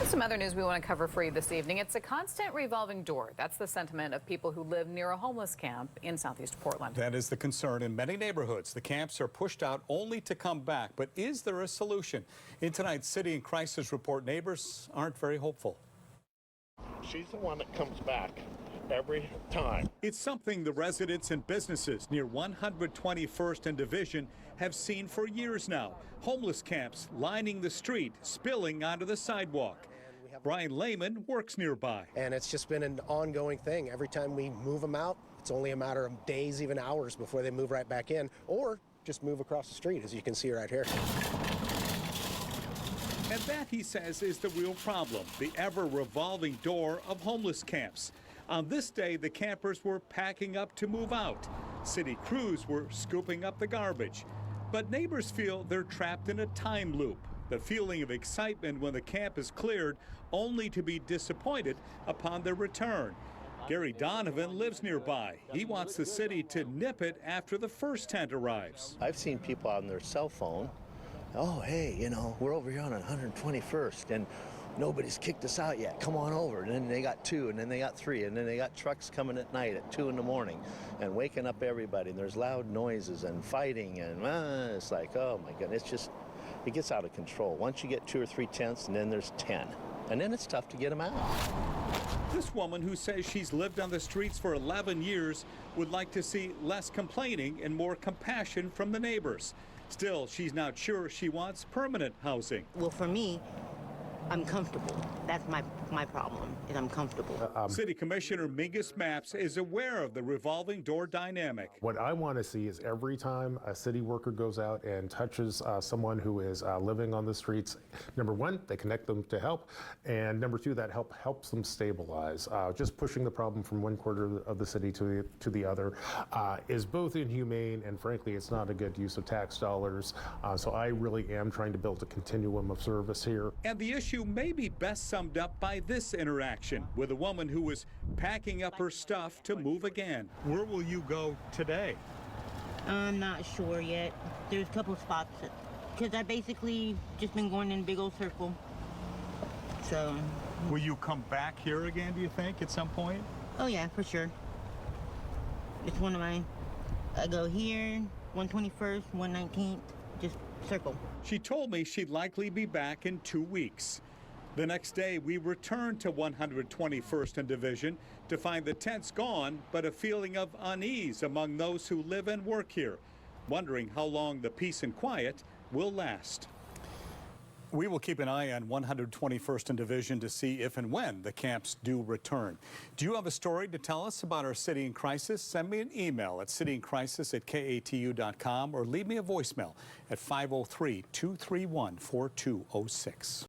Some other news we want to cover for you this evening. It's a constant revolving door. That's the sentiment of people who live near a homeless camp in southeast Portland. That is the concern in many neighborhoods. The camps are pushed out only to come back. But is there a solution? In tonight's City in Crisis report, neighbors aren't very hopeful. She's the one that comes back every time. It's something the residents and businesses near 121st and Division have seen for years now. Homeless camps lining the street, spilling onto the sidewalk. Brian Lehman works nearby. And it's just been an ongoing thing. Every time we move them out, it's only a matter of days, even hours, before they move right back in, or just move across the street, as you can see right here. And that, he says, is the real problem, the ever-revolving door of homeless camps. On this day, the campers were packing up to move out. City crews were scooping up the garbage. But neighbors feel they're trapped in a time loop. The feeling of excitement when the camp is cleared, only to be disappointed upon their return. Gary Donovan lives nearby. He wants the city to nip it after the first tent arrives. I've seen people on their cell phone, oh, hey, you know, we're over here on 121st, and nobody's kicked us out yet. Come on over. And then they got 2, and then they got 3, and then they got trucks coming at night at 2 in the morning and waking up everybody. And there's loud noises and fighting, and it's like, oh my goodness, it gets out of control. Once you get 2 or 3 tents, and then there's 10. And then it's tough to get them out. This woman, who says she's lived on the streets for 11 years, would like to see less complaining and more compassion from the neighbors. Still, she's not sure she wants permanent housing. Well, for me, I'm comfortable. That's my problem, is I'm comfortable. City Commissioner Mingus Mapps is aware of the revolving door dynamic. What I want to see is every time a city worker goes out and touches someone who is living on the streets, number one, they connect them to help, and number two, that helps them stabilize. Just pushing the problem from one quarter of the city to the other is both inhumane and, frankly, it's not a good use of tax dollars. So I really am trying to build a continuum of service here. And the issue may be best summed up by this interaction with a woman who was packing up her stuff to move again. Where will you go today? I'm not sure yet. There's a couple of spots because I basically just been going in a big old circle. So. Will you come back here again, do you think, at some point? Oh yeah, for sure. It's one of mine. I go here, 121st, 119th, just circle. She told me she'd likely be back in 2 weeks. The next day, we returned to 121st and Division to find the tents gone, but a feeling of unease among those who live and work here, wondering how long the peace and quiet will last. We will keep an eye on 121st and Division to see if and when the camps do return. Do you have a story to tell us about our city in crisis? Send me an email at cityincrisis@katu.com or leave me a voicemail at 503-231-4206.